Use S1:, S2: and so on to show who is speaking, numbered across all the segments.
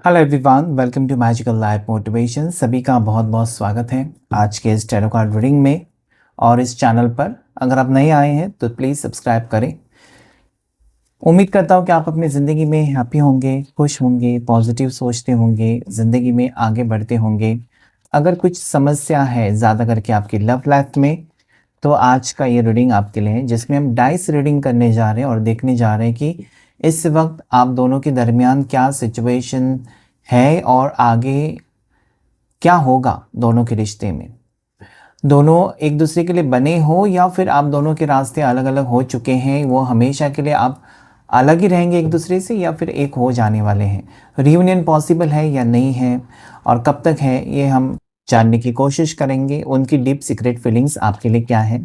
S1: Hello everyone, welcome to magical life motivation. सभी का बहुत बहुत स्वागत है आज के इस टैरो कार्ड रीडिंग में। और इस चैनल पर अगर आप नए आए हैं तो प्लीज़ सब्सक्राइब करें। उम्मीद करता हूँ कि आप अपनी ज़िंदगी में हैप्पी होंगे, खुश होंगे, पॉजिटिव सोचते होंगे, ज़िंदगी में आगे बढ़ते होंगे। अगर कुछ समस्या है ज़्यादा करके आपकी लव लाइफ में, तो आज का ये रीडिंग आपके लिए है, जिसमें हम डाइस रीडिंग करने जा रहे हैं और देखने जा रहे हैं कि इस वक्त आप दोनों के दरमियान क्या सिचुएशन है और आगे क्या होगा दोनों के रिश्ते में। दोनों एक दूसरे के लिए बने हो या फिर आप दोनों के रास्ते अलग अलग हो चुके हैं, वो हमेशा के लिए आप अलग ही रहेंगे एक दूसरे से या फिर एक हो जाने वाले हैं। रियूनियन पॉसिबल है या नहीं है और कब तक है, ये हम जानने की कोशिश करेंगे। उनकी डीप सीक्रेट फीलिंग्स आपके लिए क्या है।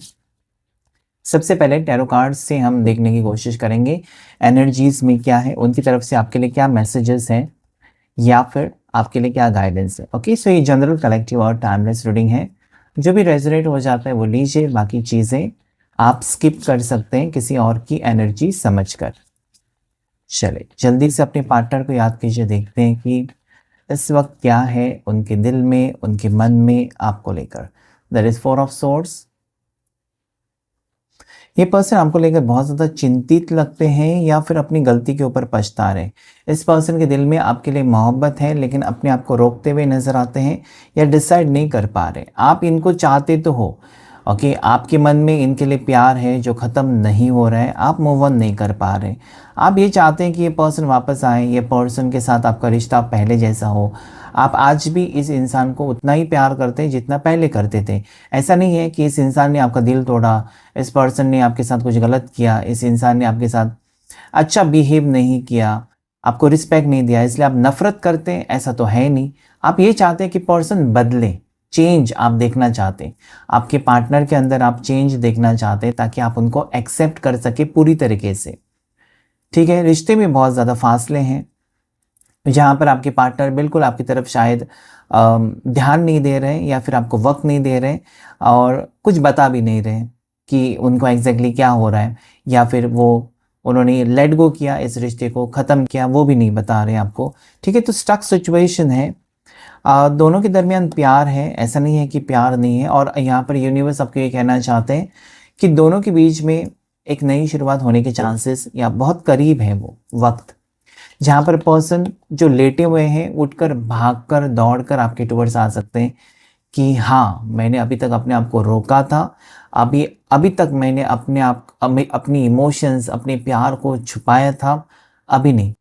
S1: सबसे पहले टैरो कार्ड से हम देखने की कोशिश करेंगे एनर्जीज में क्या है, उनकी तरफ से आपके लिए क्या मैसेजेस हैं या फिर आपके लिए क्या गाइडेंस है। ओके, सो ये जनरल कलेक्टिव और टाइमलेस रीडिंग है। जो भी रेजोनेट हो जाता है वो लीजिए, बाकी चीज़ें आप स्किप कर सकते हैं किसी और की एनर्जी समझकर। चले जल्दी से अपने पार्टनर को याद कीजिए, देखते हैं कि इस वक्त क्या है उनके दिल में, उनके मन में आपको लेकर। There is 4 of swords. ये पर्सन आपको लेकर बहुत ज़्यादा चिंतित लगते हैं या फिर अपनी गलती के ऊपर पछता रहे। इस पर्सन के दिल में आपके लिए मोहब्बत है, लेकिन अपने आप को रोकते हुए नज़र आते हैं या डिसाइड नहीं कर पा रहे। आप इनको चाहते तो हो, ओके, आपके मन में इनके लिए प्यार है जो ख़त्म नहीं हो रहा है, आप मूव ऑन नहीं कर पा रहे। आप ये चाहते हैं कि ये पर्सन वापस आए, ये पर्सन के साथ आपका रिश्ता पहले जैसा हो। आप आज भी इस इंसान को उतना ही प्यार करते हैं जितना पहले करते थे। ऐसा नहीं है कि इस इंसान ने आपका दिल तोड़ा, इस पर्सन ने आपके साथ कुछ गलत किया, इस इंसान ने आपके साथ अच्छा बिहेव नहीं किया, आपको रिस्पेक्ट नहीं दिया, इसलिए आप नफरत करते हैं, ऐसा तो है नहीं। आप ये चाहते हैं कि पर्सन बदले, चेंज आप देखना चाहते हैं। आपके पार्टनर के अंदर आप चेंज देखना चाहते हैं ताकि आप उनको एक्सेप्ट कर सके पूरी तरीके से। ठीक है, रिश्ते में बहुत ज़्यादा फासले हैं जहाँ पर आपके पार्टनर बिल्कुल आपकी तरफ शायद ध्यान नहीं दे रहे हैं या फिर आपको वक्त नहीं दे रहे और कुछ बता भी नहीं रहे कि उनको एग्जैक्टली क्या हो रहा है, या फिर वो उन्होंने लेट गो किया, इस रिश्ते को ख़त्म किया, वो भी नहीं बता रहे आपको। ठीक है, तो स्टक सिचुएशन है। दोनों के दरमियान प्यार है, ऐसा नहीं है कि प्यार नहीं है। और यहाँ पर यूनिवर्स आपको ये कहना चाहते हैं कि दोनों के बीच में एक नई शुरुआत होने के चांसेस या बहुत करीब है वो वक्त, जहाँ पर पर्सन जो लेटे हुए हैं उठकर, भागकर, दौड़कर आपके टुवर्ड्स आ सकते हैं कि हाँ, मैंने अभी तक अपने आप को रोका था, अभी तक मैंने अपनी इमोशंस, अपने प्यार को छुपाया था, अभी नहीं।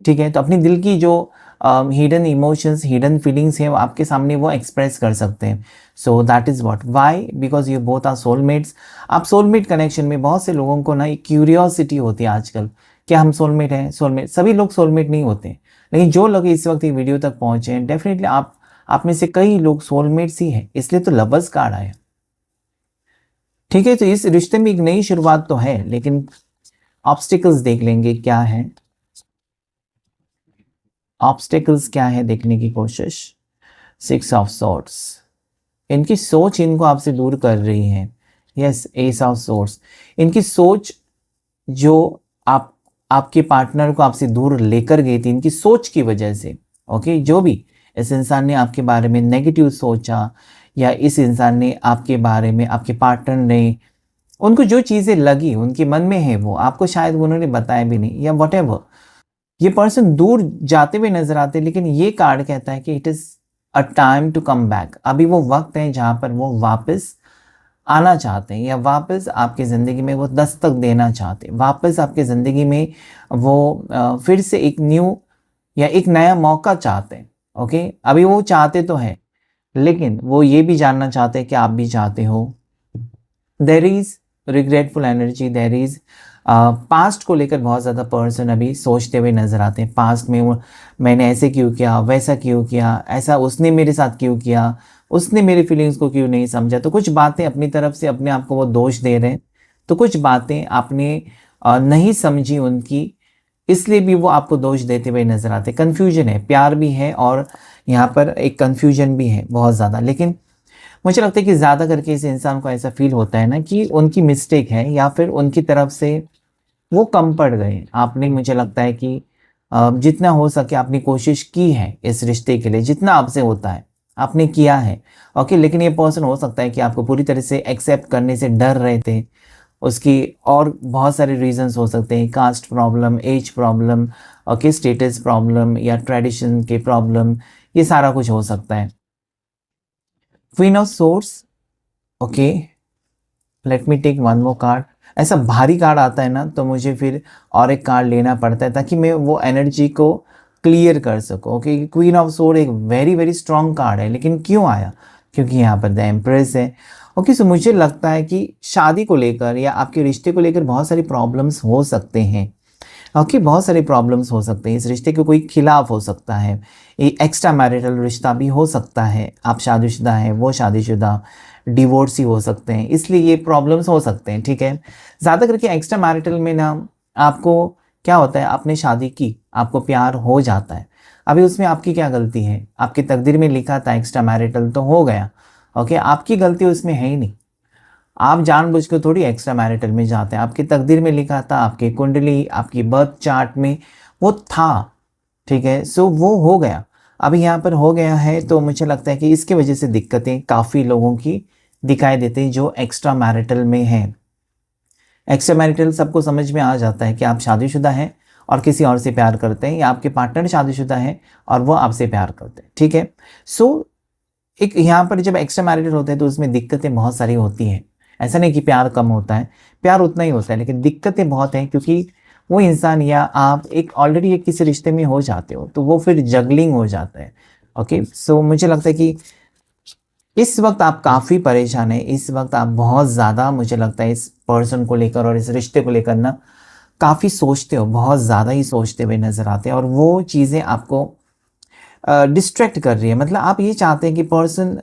S1: ठीक है, तो अपनी दिल की जो हिडन इमोशंस, हिडन फीलिंग्स हैं, वो आपके सामने वो एक्सप्रेस कर सकते हैं। So that is what, why, because you both are soulmates. आप सोलमेट कनेक्शन में, बहुत से लोगों को ना एक क्यूरियोसिटी होती है आजकल, क्या हम सोलमेट हैं? सोलमेट, सभी लोग सोलमेट नहीं होते, लेकिन जो लोग इस वक्त ये वीडियो तक पहुंचे हैं, डेफिनेटली आप में से कई लोग सोलमेट्स ही हैं, इसलिए तो लवर्स कार्ड आया। ठीक है, तो इस रिश्ते में एक नई शुरुआत तो है, लेकिन ऑब्स्टिकल्स देख लेंगे क्या है। ऑब्स्टिकल्स क्या है देखने की कोशिश। 6 ऑफ सॉर्ड्स, इनकी सोच इनको आपसे दूर कर रही है। यस, एस ऑफ सॉर्ड्स, इनकी सोच जो आपके पार्टनर को आपसे दूर लेकर गई थी, इनकी सोच की वजह से। ओके, जो भी इस इंसान ने आपके बारे में नेगेटिव सोचा या इस इंसान ने आपके बारे में, आपके पार्टनर ने, उनको जो चीज़ें लगी उनके मन में है, वो आपको शायद उन्होंने बताया भी नहीं या वट। ये पर्सन दूर जाते हुए नजर आते हैं, लेकिन ये कार्ड कहता है कि it is a time to come back. अभी वो वक्त है जहाँ पर वो वापस आना चाहते हैं या वापस आपकी ज़िंदगी में वो दस्तक देना चाहते हैं, वापस आपकी ज़िंदगी में वो फिर से एक न्यू या एक नया मौका चाहते हैं। ओके, अभी वो चाहते तो हैं, लेकिन वो ये भी जानना चाहते हैं कि आप भी चाहते हो। There is regretful energy, there is past को लेकर बहुत ज़्यादा पर्सन अभी सोचते हुए नज़र आते हैं। पास्ट में वो, मैंने ऐसे क्यों किया, वैसा क्यों किया, ऐसा उसने मेरे साथ क्यों किया, उसने मेरी फीलिंग्स को क्यों नहीं समझा। तो कुछ बातें अपनी तरफ से अपने आप को वो दोष दे रहे हैं, तो कुछ बातें आपने नहीं समझी उनकी, इसलिए भी वो आपको दोष देते हुए नज़र आते हैं। कन्फ्यूजन है, प्यार भी है और यहाँ पर एक कन्फ्यूजन भी है बहुत ज़्यादा। लेकिन मुझे लगता है कि ज़्यादा करके इस इंसान को ऐसा फील होता है ना कि उनकी मिस्टेक है या फिर उनकी तरफ से वो कम पड़ गए। आपने, मुझे लगता है कि जितना हो सके आपने कोशिश की है इस रिश्ते के लिए, जितना आपसे होता है आपने किया है। ओके, लेकिन ये पर्सन हो सकता है कि आपको पूरी तरह से एक्सेप्ट करने से डर रहे थे। उसकी और बहुत सारे रीजंस हो सकते हैं, caste problem, age problem, okay, status problem या ट्रेडिशन के प्रॉब्लम, ये सारा कुछ हो सकता है। Queen of swords, okay, let me take one more card. ऐसा भारी कार्ड आता है ना तो मुझे फिर और एक कार्ड लेना पड़ता है ताकि मैं वो एनर्जी को क्लियर कर सकूं। ओके, क्वीन ऑफ सोर्ड एक वेरी वेरी स्ट्रॉन्ग कार्ड है, लेकिन क्यों आया? क्योंकि यहाँ पर द एम्प्रेस है। ओके, सो मुझे लगता है कि शादी को लेकर या आपके रिश्ते को लेकर बहुत सारी प्रॉब्लम्स हो सकते हैं। ओके, बहुत सारे प्रॉब्लम्स हो सकते हैं। इस रिश्ते के कोई खिलाफ हो सकता है, ये एक्स्ट्रा मैरिटल रिश्ता भी हो सकता है, आप शादीशुदा हैं, वो शादीशुदा, डिवोर्स ही हो सकते हैं, इसलिए ये प्रॉब्लम्स हो सकते हैं। ठीक है, ज़्यादा करके एक्स्ट्रा मैरिटल में ना आपको क्या होता है, आपने शादी की, आपको प्यार हो जाता है, अभी उसमें आपकी क्या गलती है? आपकी तकदीर में लिखा था एक्स्ट्रा मैरिटल तो हो गया। ओके, आपकी गलती उसमें है ही नहीं। आप जानबूझ के थोड़ी एक्स्ट्रा मैरिटल में जाते हैं, आपकी तकदीर में लिखा था, आपकी कुंडली, आपकी बर्थ चार्ट में वो था। ठीक है, सो वो हो गया, अभी यहाँ पर हो गया है, तो मुझे लगता है कि इसकी वजह से दिक्कतें काफ़ी लोगों की दिखाई देती हैं जो एक्स्ट्रा मैरिटल में हैं। एक्स्ट्रा मैरिटल सबको समझ में आ जाता है कि आप शादीशुदा हैं और किसी और से प्यार करते हैं, या आपके पार्टनर शादीशुदा है और वो आपसे प्यार करते हैं। ठीक है, सो एक यहाँ पर जब एक्स्ट्रा मैरिटल होते हैं तो उसमें दिक्कतें बहुत सारी होती हैं। ऐसा नहीं कि प्यार कम होता है, प्यार उतना ही होता है, लेकिन दिक्कतें बहुत हैं क्योंकि वो इंसान या आप एक ऑलरेडी एक किसी रिश्ते में हो जाते हो तो वो फिर जगलिंग हो जाता है। ओके, सो मुझे लगता है कि इस वक्त आप काफ़ी परेशान हैं, इस वक्त आप बहुत ज़्यादा, मुझे लगता है इस पर्सन को लेकर और इस रिश्ते को लेकर ना काफ़ी सोचते हो, बहुत ज़्यादा ही सोचते हुए नज़र आते हैं, और वो चीज़ें आपको डिस्ट्रैक्ट कर रही है। मतलब आप ये चाहते हैं कि पर्सन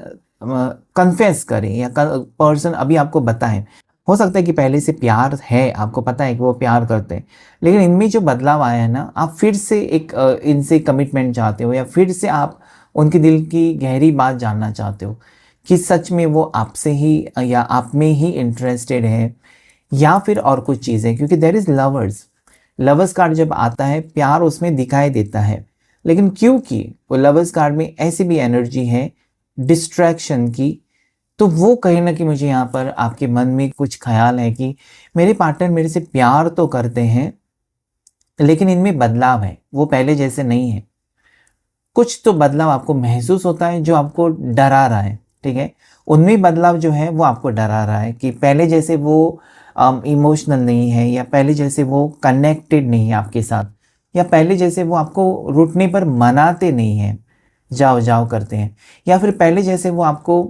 S1: कन्फेस करे या पर्सन अभी आपको बताएं। हो सकता है कि पहले से प्यार है, आपको पता है कि वो प्यार करते हैं, लेकिन इनमें जो बदलाव आया है ना, आप फिर से एक इनसे कमिटमेंट चाहते हो, या फिर से आप उनके दिल की गहरी बात जानना चाहते हो कि सच में वो आपसे ही या आप में ही इंटरेस्टेड है, या फिर और कुछ चीज़ें। क्योंकि there is lovers, lovers card जब आता है प्यार उसमें दिखाई देता है, लेकिन क्योंकि वो लवर्स कार्ड में ऐसी भी एनर्जी है डिस्ट्रैक्शन की, तो वो कहीं ना कहीं मुझे यहाँ पर आपके मन में कुछ ख्याल है कि मेरे पार्टनर मेरे से प्यार तो करते हैं, लेकिन इनमें बदलाव है, वो पहले जैसे नहीं है। कुछ तो बदलाव आपको महसूस होता है जो आपको डरा रहा है। ठीक है, उनमें बदलाव जो है वो आपको डरा रहा है कि पहले जैसे वो इमोशनल नहीं है, या पहले जैसे वो कनेक्टेड नहीं है आपके साथ, या पहले जैसे वो आपको रुकने पर मनाते नहीं हैं, जाओ जाओ करते हैं, या फिर पहले जैसे वो आपको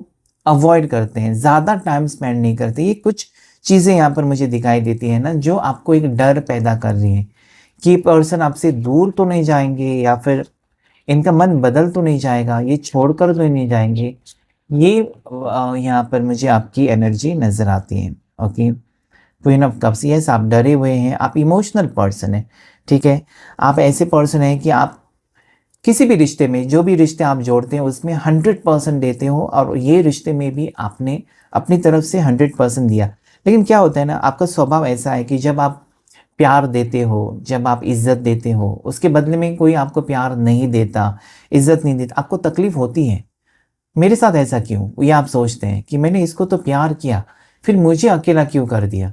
S1: अवॉइड करते हैं, ज़्यादा टाइम स्पेंड नहीं करते। ये कुछ चीज़ें यहाँ पर मुझे दिखाई देती है ना, जो आपको एक डर पैदा कर रही है कि पर्सन आपसे दूर तो नहीं जाएंगे, या फिर इनका मन बदल तो नहीं जाएगा, ये छोड़कर तो नहीं जाएंगे। ये यहाँ पर मुझे आपकी एनर्जी नज़र आती है। Okay, queen of cups, yes, आप डरे हुए हैं, आप इमोशनल पर्सन हैं। ठीक है, आप ऐसे पर्सन हैं कि आप किसी भी रिश्ते में, जो भी रिश्ते आप जोड़ते हैं उसमें 100% देते हो, और ये रिश्ते में भी आपने अपनी तरफ से 100% दिया। लेकिन क्या होता है ना, आपका स्वभाव ऐसा है कि जब आप प्यार देते हो, जब आप इज़्ज़त देते हो, उसके बदले में कोई आपको प्यार नहीं देता, इज़्ज़त नहीं देता, आपको तकलीफ़ होती है। मेरे साथ ऐसा क्यों, ये आप सोचते हैं कि मैंने इसको तो प्यार किया, फिर मुझे अकेला क्यों कर दिया,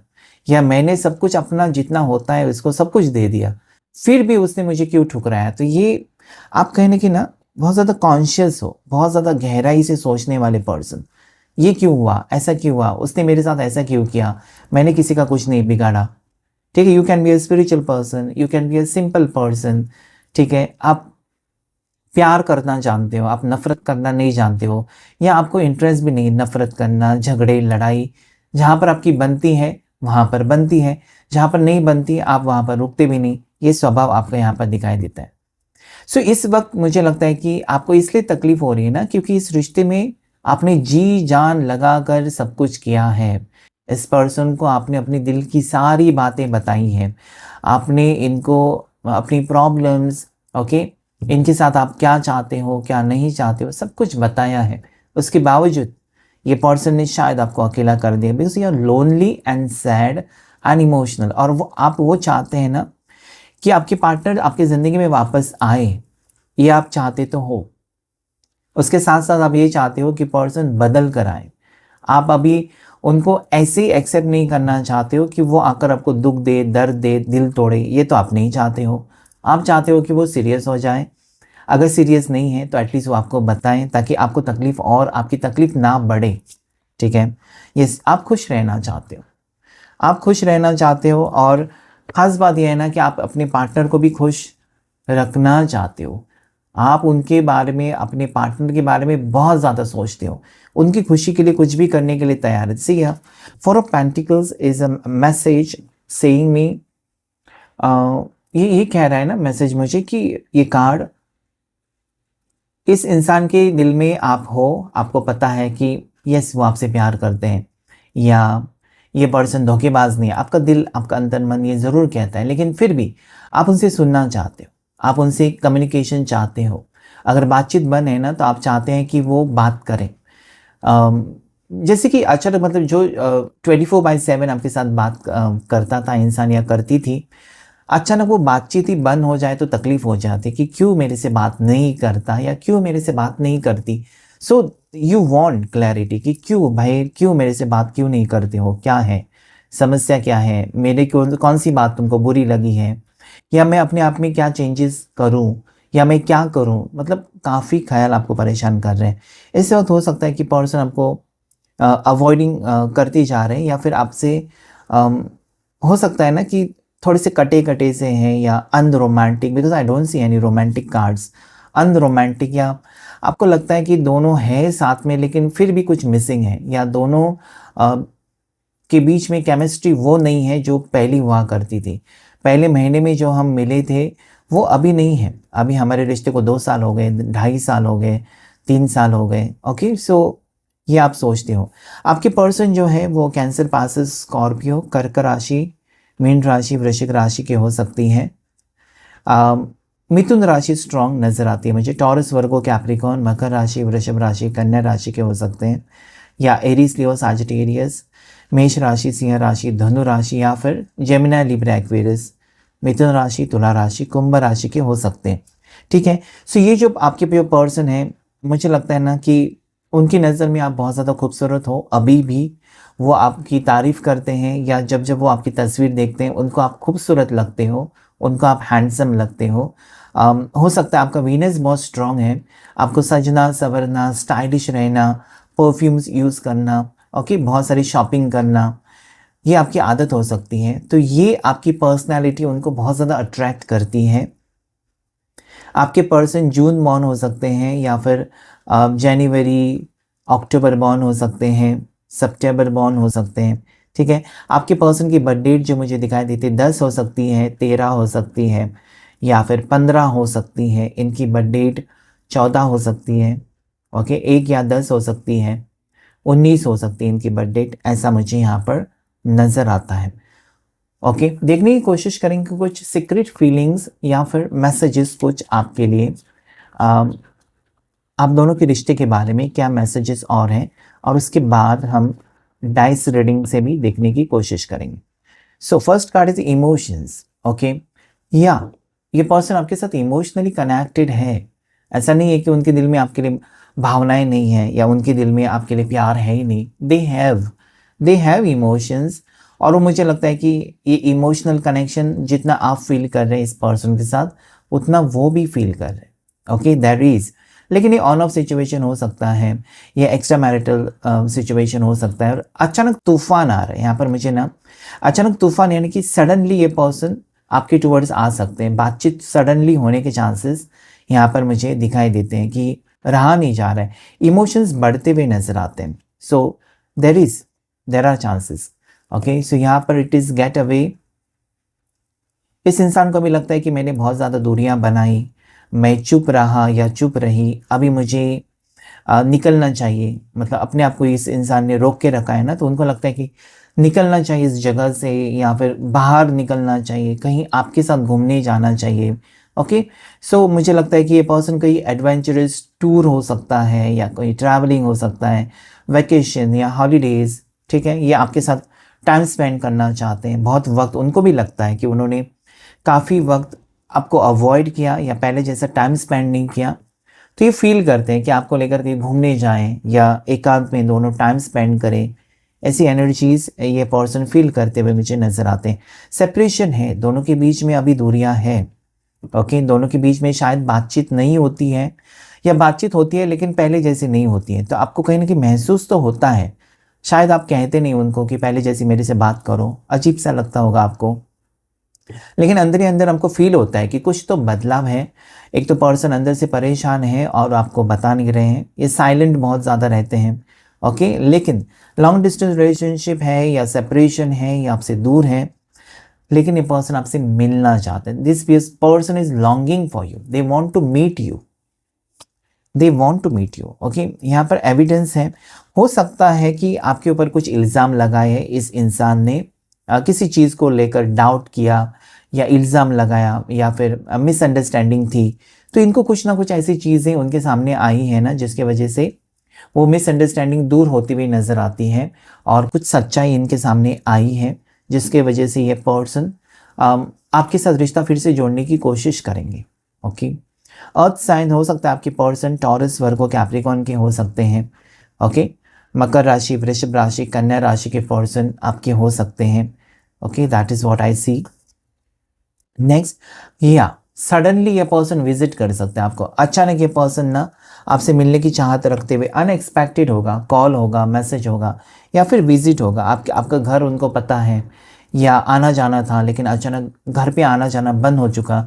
S1: या मैंने सब कुछ अपना जितना होता है उसको सब कुछ दे दिया, फिर भी उसने मुझे क्यों ठुकराया। तो ये आप कहने की ना बहुत ज़्यादा कॉन्शियस हो, बहुत ज़्यादा गहराई से सोचने वाले पर्सन, ये क्यों हुआ, ऐसा क्यों हुआ, उसने मेरे साथ ऐसा क्यों किया, मैंने किसी का कुछ नहीं बिगाड़ा। ठीक है, you can be a spiritual person, you can be a simple person. ठीक है, आप प्यार करना जानते हो, आप नफ़रत करना नहीं जानते हो, या आपको इंटरेस्ट भी नहीं नफ़रत करना, झगड़े, लड़ाई। जहाँ पर आपकी बनती है वहाँ पर बनती है, जहाँ पर नहीं बनती आप वहाँ पर रुकते भी नहीं। ये स्वभाव आपका यहाँ पर दिखाई देता है। सो इस वक्त मुझे लगता है कि आपको इसलिए तकलीफ हो रही है ना, क्योंकि इस रिश्ते में आपने जी जान लगा कर सब कुछ किया है। इस पर्सन को आपने अपने दिल की सारी बातें बताई हैं, आपने इनको अपनी प्रॉब्लम्स, ओके, इनके साथ आप क्या चाहते हो क्या नहीं चाहते हो सब कुछ बताया है। उसके बावजूद ये पर्सन ने शायद आपको अकेला कर दिया, because you are lonely and sad and emotional. और वो आप वो चाहते हैं ना कि आपके पार्टनर आपकी ज़िंदगी में वापस आए, ये आप चाहते तो हो। उसके साथ साथ आप ये चाहते हो कि पर्सन बदल कर आए। आप अभी उनको ऐसे ही एक्सेप्ट नहीं करना चाहते हो कि वो आकर आपको दुख दे, दर्द दे, दिल तोड़े, ये तो आप नहीं चाहते हो। आप चाहते हो कि वो सीरियस हो जाए। अगर सीरियस नहीं है तो एटलीस्ट वो आपको बताएं, ताकि आपको तकलीफ़ और आपकी तकलीफ़ ना बढ़े, ठीक है? यस, आप खुश रहना चाहते हो। आप खुश रहना चाहते हो, और ख़ास बात यह है ना कि आप अपने पार्टनर को भी खुश रखना चाहते हो। आप उनके बारे में, अपने पार्टनर के बारे में बहुत ज़्यादा सोचते हो। उनकी खुशी के लिए कुछ भी करने के लिए तैयार है। See here, 4 of pentacles is a message saying me, ये कह रहा है ना मैसेज मुझे कि ये कार्ड, इस इंसान के दिल में आप हो, आपको पता है कि यस वो आपसे प्यार करते हैं, या ये पर्सन धोखेबाज नहीं है। आपका दिल, आपका अंतर्मन मन ये ज़रूर कहता है, लेकिन फिर भी आप उनसे सुनना चाहते हो, आप उनसे कम्युनिकेशन चाहते हो। अगर बातचीत बन है ना, तो आप चाहते हैं कि वो बात करें। जैसे कि अचानक, मतलब जो 24/7 आपके साथ बात करता था इंसान या करती थी, अचानक वो बातचीत ही बंद हो जाए तो तकलीफ हो जाती कि क्यों मेरे से बात नहीं करता, या क्यों मेरे से बात नहीं करती। सो यू वांट क्लैरिटी कि क्यों भाई, क्यों मेरे से बात क्यों नहीं करते हो, क्या है समस्या, क्या है, मेरे कौन सी बात तुमको बुरी लगी है, या मैं अपने आप में क्या चेंजेस करूं, या मैं क्या करूं। मतलब काफ़ी ख्याल आपको परेशान कर रहे हैं। इससे वक्त हो सकता है कि पर्सन आपको अवॉइडिंग करते जा रहे हैं, या फिर आपसे अम, हो सकता है ना कि थोड़े से कटे-कटे से हैं, या unromantic, because I don't see any romantic cards. Unromantic, या आपको लगता है कि दोनों हैं साथ में लेकिन फिर भी कुछ मिसिंग है, या दोनों के बीच में केमिस्ट्री वो नहीं है जो पहली हुआ करती थी। पहले महीने में जो हम मिले थे वो अभी नहीं है। अभी हमारे रिश्ते को 2 साल हो गए, 2.5 साल हो गए, 3 साल हो गए। ओके, सो ये आप सोचते हो। आपके पर्सन जो है वो कैंसर, पासेस, स्कॉर्पियो, कर्क राशि, मीन राशि, वृश्चिक राशि के हो सकती हैं। मिथुन राशि स्ट्रॉन्ग नज़र आती है मुझे। टॉरस, वर्गो, कैप्रिकॉर्न, मकर राशि, वृषभ राशि, कन्या राशि के हो सकते हैं, या एरीज, लियो, साजिटेरियस। मेष राशि, सिंह राशि, धनु राशि, या फिर जेमिनी, लिब्रा, एक्वेरियस। मिथुन राशि, तुला राशि, कुंभ राशि के हो सकते हैं, ठीक है। सो ये जो आपके जो पर्सन है, मुझे लगता है ना कि उनकी नज़र में आप बहुत ज़्यादा खूबसूरत हो। अभी भी वो आपकी तारीफ़ करते हैं, या जब जब वो आपकी तस्वीर देखते हैं उनको आप खूबसूरत लगते हो, उनको आप हैंडसम लगते हो। हो सकता है आपका वीनस बहुत स्ट्रॉन्ग है, आपको सजना संवरना, स्टाइलिश रहना, परफ्यूम्स यूज़ करना, ओके, बहुत सारी शॉपिंग करना, ये आपकी आदत हो सकती है। तो ये आपकी पर्सनैलिटी उनको बहुत ज़्यादा अट्रैक्ट करती है। आपके पर्सन जून बॉर्न हो सकते हैं, या फिर जनवरी, अक्टूबर बॉर्न हो सकते हैं, सितंबर बॉर्न हो सकते हैं, ठीक है। आपके पर्सन की बर्थ डेट जो मुझे दिखाई देती है 10 हो सकती है, 13 हो सकती है, या फिर 15 हो सकती है। इनकी बर्थ डेट 14 हो सकती है, ओके, 1 या 10 हो सकती है, 19 हो सकती है इनकी बर्थ डेट, ऐसा मुझे यहाँ पर नज़र आता है। ओके, देखने की कोशिश करेंगे कुछ सीक्रेट फीलिंग्स या फिर मैसेजेस कुछ आपके लिए, आप दोनों के रिश्ते के बारे में क्या मैसेजेस और हैं, और उसके बाद हम डाइस रीडिंग से भी देखने की कोशिश करेंगे। So first card is emotions. Okay, या ये पर्सन आपके साथ इमोशनली कनेक्टेड है। ऐसा नहीं है कि उनके दिल में आपके लिए भावनाएं नहीं है, या उनके दिल में आपके लिए प्यार है ही नहीं। दे हैव इमोशंस, और वो मुझे लगता है कि ये इमोशनल कनेक्शन जितना आप फील कर रहे हैं इस पर्सन के साथ, उतना वो भी फील कर रहे हैं। ओके, दैट इज, लेकिन ये ऑन ऑफ सिचुएशन हो सकता है, ये एक्स्ट्रा मैरिटल सिचुएशन हो सकता है, और अचानक तूफान आ रहा है यहाँ पर मुझे ना। अचानक तूफान यानी कि सडनली ये पर्सन आपके टुवर्ड्स आ सकते हैं। बातचीत सडनली होने के चांसेस यहाँ पर मुझे दिखाई देते हैं कि रहा नहीं जा रहा है, इमोशंस बढ़ते हुए नजर आते हैं। सो देर आर चांसेस। ओके, सो यहाँ पर इट इज़ गेट अवे। इस इंसान को भी लगता है कि मैंने बहुत ज़्यादा दूरियां बनाई, मैं चुप रहा या चुप रही, अभी मुझे निकलना चाहिए। मतलब अपने आप को इस इंसान ने रोक के रखा है ना, तो उनको लगता है कि निकलना चाहिए इस जगह से, या फिर बाहर निकलना चाहिए, कहीं आपके साथ घूमने जाना चाहिए। ओके, सो मुझे लगता है कि ये पर्सन कोई एडवेंचरस टूर हो सकता है, या कोई ट्रैवलिंग हो सकता है, वैकेशन या हॉलीडेज़, ठीक है। ये आपके साथ टाइम स्पेंड करना चाहते हैं, बहुत वक्त उनको भी लगता है कि उन्होंने काफ़ी वक्त आपको अवॉइड किया या पहले जैसा टाइम स्पेंड नहीं किया, तो ये फील करते हैं कि आपको लेकर के घूमने जाएं या एकांत में दोनों टाइम स्पेंड करें। ऐसी एनर्जीज ये पर्सन फील करते हुए मुझे नज़र आते हैं। सेपरेशन है, दोनों के बीच में अभी दूरियां हैं। ओके, दोनों के बीच में शायद बातचीत नहीं होती है या बातचीत होती है लेकिन पहले जैसी नहीं होती है। तो आपको कहीं ना कहीं महसूस तो होता है, शायद आप कहते नहीं उनको कि पहले जैसी मेरे से बात करो, अजीब सा लगता होगा आपको, लेकिन अंदर ही अंदर हमको फील होता है कि कुछ तो बदलाव है। एक तो पर्सन अंदर से परेशान है और आपको बता नहीं रहे हैं, ये साइलेंट बहुत ज़्यादा रहते हैं। ओके, लेकिन लॉन्ग डिस्टेंस रिलेशनशिप है या सेपरेशन है या आपसे दूर है, लेकिन ये पर्सन आपसे मिलना चाहते हैं। This person is longing for you, they want to meet you, they want to meet you. Okay, यहाँ पर एविडेंस है। हो सकता है कि आपके ऊपर कुछ इल्ज़ाम लगाए है इस इंसान ने, किसी चीज़ को लेकर डाउट किया या इल्ज़ाम लगाया या फिर मिसअंडरस्टैंडिंग थी, तो इनको कुछ ना कुछ ऐसी चीज़ें उनके सामने आई हैं ना, जिसके वजह से वो मिसअंडरस्टैंडिंग दूर होती हुई नज़र आती है और कुछ सच्चाई इनके सामने आई है, जिसके वजह से ये पर्सन आपके साथ रिश्ता फिर से जोड़ने की कोशिश करेंगे। ओके, अर्थ साइन हो सकता है आपके पर्सन टॉरस, वर्गो, कैप्रिकॉर्न के हो सकते हैं। ओके, मकर राशि, वृषभ राशि, कन्या राशि के पर्सन आपके हो सकते हैं। Okay, that is what I see. Next, या सडनली ये पर्सन विजिट कर सकते हैं आपको। अचानक ये पर्सन ना आपसे मिलने की चाहत रखते हुए अनएक्सपेक्टेड होगा, कॉल होगा, मैसेज होगा या फिर विजिट होगा। आपका घर उनको पता है या आना जाना था, लेकिन अचानक घर पे आना जाना बंद हो चुका,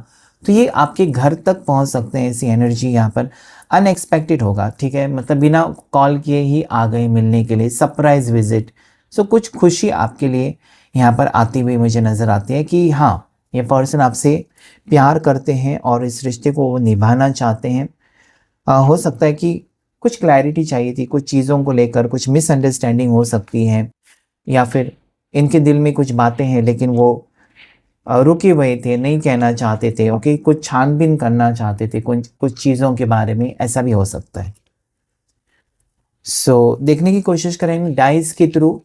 S1: तो ये आपके घर तक पहुंच सकते हैं। ऐसी एनर्जी यहाँ पर अनएक्सपेक्टेड होगा। ठीक है, मतलब बिना कॉल किए ही आ गए मिलने के लिए, सरप्राइज विजिट। सो कुछ खुशी आपके लिए यहाँ पर आती हुई मुझे नज़र आती है कि हाँ, ये पर्सन आपसे प्यार करते हैं और इस रिश्ते को वो निभाना चाहते हैं। हो सकता है कि कुछ क्लैरिटी चाहिए थी कुछ चीज़ों को लेकर, कुछ मिसअंडरस्टैंडिंग हो सकती है या फिर इनके दिल में कुछ बातें हैं लेकिन वो रुके हुए थे, नहीं कहना चाहते थे। ओके, कुछ छानबीन करना चाहते थे कुछ चीज़ों के बारे में, ऐसा भी हो सकता है। सो देखने की कोशिश करेंगे डाइस के थ्रू,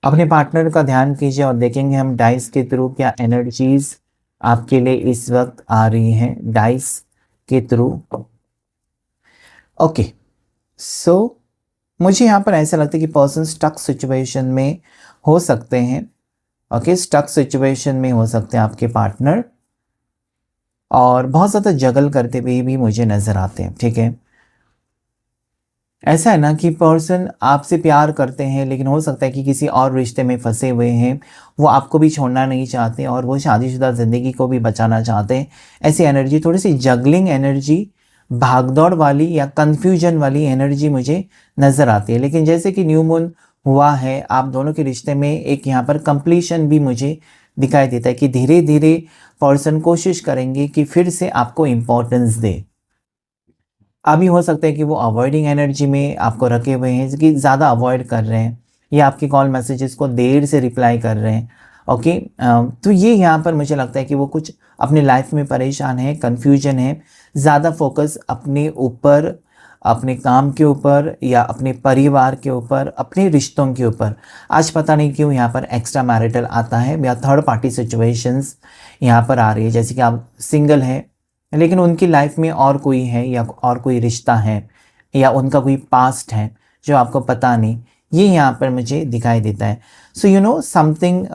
S1: अपने पार्टनर का ध्यान कीजिए और देखेंगे हम डाइस के थ्रू क्या एनर्जीज आपके लिए इस वक्त आ रही हैं डाइस के थ्रू। ओके, सो मुझे यहाँ पर ऐसा लगता है कि पर्सन स्टक सिचुएशन में हो सकते हैं। ओके, स्टक सिचुएशन में हो सकते हैं आपके पार्टनर और बहुत ज़्यादा जगल करते हुए भी मुझे नज़र आते हैं। ठीक है, ऐसा है ना कि पर्सन आपसे प्यार करते हैं लेकिन हो सकता है कि किसी और रिश्ते में फंसे हुए हैं, वो आपको भी छोड़ना नहीं चाहते और वो शादीशुदा ज़िंदगी को भी बचाना चाहते हैं। ऐसी एनर्जी, थोड़ी सी जगलिंग एनर्जी, भागदौड़ वाली या कन्फ्यूजन वाली एनर्जी मुझे नज़र आती है। लेकिन जैसे कि न्यू मून हुआ है आप दोनों के रिश्ते में, एक यहाँ पर कंप्लीशन भी मुझे दिखाई देता है कि धीरे धीरे पर्सन कोशिश करेंगे कि फिर से आपको इम्पोर्टेंस दे। अभी हो सकता है कि वो अवॉइडिंग एनर्जी में आपको रखे हुए हैं, कि ज़्यादा अवॉइड कर रहे हैं या आपके कॉल मैसेजेस को देर से रिप्लाई कर रहे हैं। ओके, तो ये यहाँ पर मुझे लगता है कि वो कुछ अपने लाइफ में परेशान है, कन्फ्यूजन है, ज़्यादा फोकस अपने ऊपर, अपने काम के ऊपर या अपने परिवार के ऊपर, अपने रिश्तों के ऊपर। आज पता नहीं क्यों यहाँ पर एक्स्ट्रा मैरिटल आता है या थर्ड पार्टी सिचुएशंस यहाँ पर आ रही है। जैसे कि आप सिंगल हैं लेकिन उनकी लाइफ में और कोई है या और कोई रिश्ता है या उनका कोई पास्ट है जो आपको पता नहीं, ये यहाँ पर मुझे दिखाई देता है। So you know something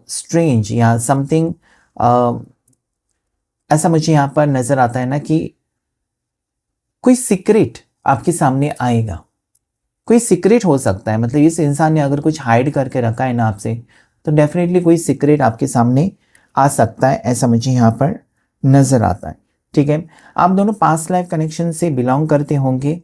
S1: strange या समथिंग ऐसा मुझे यहाँ पर नज़र आता है ना कि कोई सीक्रेट आपके सामने आएगा, कोई सीक्रेट हो सकता है। मतलब इस इंसान ने अगर कुछ हाइड करके रखा है ना आपसे, तो डेफिनेटली कोई सीक्रेट आपके सामने आ सकता है, ऐसा मुझे यहाँ पर नज़र आता है। ठीक है, आप दोनों पास्ट लाइफ कनेक्शन से बिलोंग करते होंगे।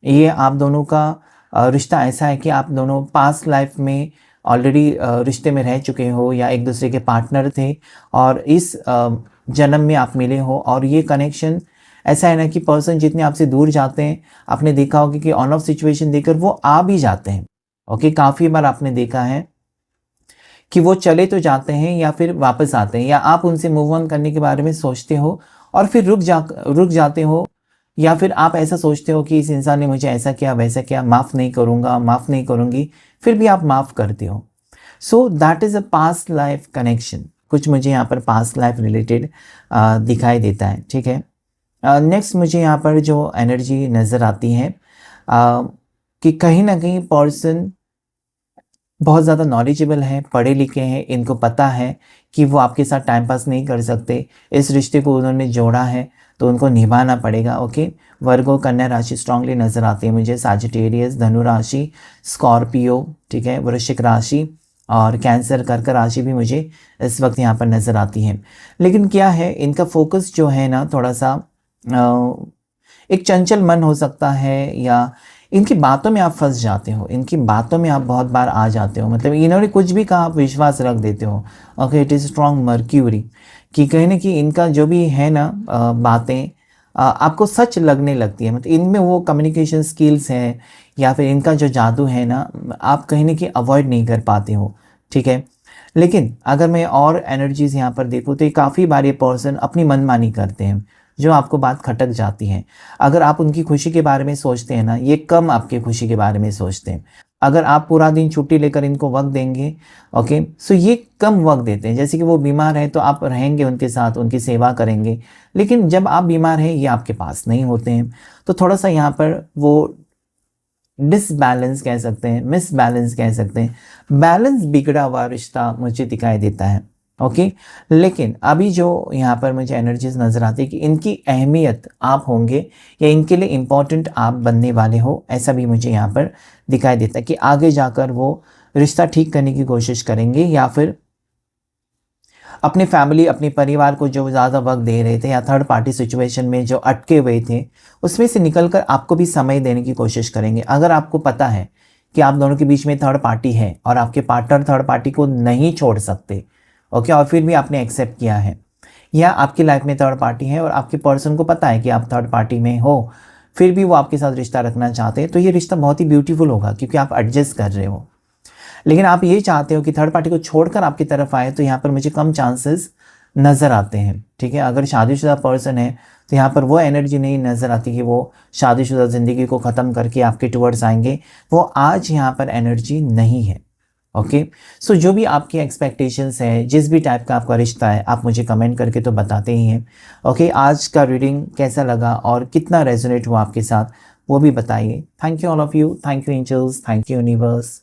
S1: ये आप दोनों का रिश्ता ऐसा है कि आप दोनों पास्ट लाइफ में ऑलरेडी रिश्ते में रह चुके हो या एक दूसरे के पार्टनर थे और इस जन्म में आप मिले हो। और ये कनेक्शन ऐसा है ना कि पर्सन जितने आपसे दूर जाते हैं, आपने देखा होगा कि ऑन ऑफ सिचुएशन देकर वो आ भी जाते हैं। ओके, काफ़ी बार आपने देखा है कि वो चले तो जाते हैं या फिर वापस आते हैं, या आप उनसे मूव ऑन करने के बारे में सोचते हो और फिर रुक जाते हो, या फिर आप ऐसा सोचते हो कि इस इंसान ने मुझे ऐसा किया वैसा किया, माफ़ नहीं करूँगा, माफ़ नहीं करूँगी, फिर भी आप माफ़ करते हो। सो that is a past life connection. कुछ मुझे यहाँ पर पास्ट लाइफ रिलेटेड दिखाई देता है, ठीक है। नेक्स्ट मुझे यहाँ पर जो एनर्जी नज़र आती है कि कहीं ना कहीं पर्सन बहुत ज़्यादा नॉलेजेबल हैं, पढ़े लिखे हैं, इनको पता है कि वो आपके साथ टाइम पास नहीं कर सकते, इस रिश्ते को उन्होंने जोड़ा है तो उनको निभाना पड़ेगा। ओके, वर्गो कन्या राशि स्ट्रांगली नज़र आती है मुझे, सैजिटेरियस, धनु राशि, स्कॉर्पियो, ठीक है, वृश्चिक राशि और कैंसर, कर्क राशि भी मुझे इस वक्त यहाँ पर नज़र आती है। लेकिन क्या है, इनका फोकस जो है ना थोड़ा सा एक चंचल मन हो सकता है, या इनकी बातों में आप फंस जाते हो, इनकी बातों में आप बहुत बार आ जाते हो, मतलब इन्होंने कुछ भी कहा आप विश्वास रख देते हो। Okay, it is strong mercury कि कहीं ना कहीं इनका जो भी है ना बातें आपको सच लगने लगती है, मतलब इनमें वो कम्युनिकेशन स्किल्स हैं या फिर इनका जो जादू है ना, आप कहीं ना कहीं अवॉइड नहीं कर पाते हो, ठीक है। लेकिन अगर मैं और एनर्जीज़ यहाँ पर देखूँ तो काफ़ी बार ये पर्सन अपनी मनमानी करते हैं, जो आपको बात खटक जाती है। अगर आप उनकी खुशी के बारे में सोचते हैं ना, ये कम आपकी खुशी के बारे में सोचते हैं। अगर आप पूरा दिन छुट्टी लेकर इनको वक्त देंगे, ओके, सो ये कम वक्त देते हैं। जैसे कि वो बीमार है तो आप रहेंगे उनके साथ, उनकी सेवा करेंगे, लेकिन जब आप बीमार हैं ये आपके पास नहीं होते हैं। तो थोड़ा सा यहाँ पर वो डिसबैलेंस कह सकते हैं, मिसबैलेंस कह सकते हैं, बैलेंस बिगड़ा हुआ रिश्ता मुझे दिखाई देता है। ओके, लेकिन अभी जो यहाँ पर मुझे एनर्जीज नज़र आती है कि इनकी अहमियत आप होंगे या इनके लिए इम्पोर्टेंट आप बनने वाले हो, ऐसा भी मुझे यहाँ पर दिखाई देता है कि आगे जाकर वो रिश्ता ठीक करने की कोशिश करेंगे, या फिर अपने फैमिली, अपने परिवार को जो ज़्यादा वक्त दे रहे थे या थर्ड पार्टी सिचुएशन में जो अटके हुए थे उसमें से निकलकर आपको भी समय देने की कोशिश करेंगे। अगर आपको पता है कि आप दोनों के बीच में थर्ड पार्टी है और आपके पार्टनर थर्ड पार्टी को नहीं छोड़ सकते, ओके, और फिर भी आपने एक्सेप्ट किया है, या आपकी लाइफ में थर्ड पार्टी है और आपके पर्सन को पता है कि आप थर्ड पार्टी में हो, फिर भी वो आपके साथ रिश्ता रखना चाहते हैं, तो ये रिश्ता बहुत ही ब्यूटीफुल होगा क्योंकि आप एडजस्ट कर रहे हो। लेकिन आप ये चाहते हो कि थर्ड पार्टी को छोड़कर आपकी तरफ आए, तो यहाँ पर मुझे कम चांसेस नज़र आते हैं, ठीक है। अगर शादीशुदा पर्सन है तो यहाँ पर वो एनर्जी नहीं नज़र आती कि वो शादीशुदा ज़िंदगी को ख़त्म करके आपके टुवर्ड्स आएंगे, वो आज यहाँ पर एनर्जी नहीं है। ओके, सो जो भी आपकी एक्सपेक्टेशंस है, जिस भी टाइप का आपका रिश्ता है, आप मुझे कमेंट करके तो बताते ही हैं। ओके, आज का रीडिंग कैसा लगा और कितना रेजोनेट हुआ आपके साथ, वो भी बताइए। Thank you all of you, thank you angels, thank you universe.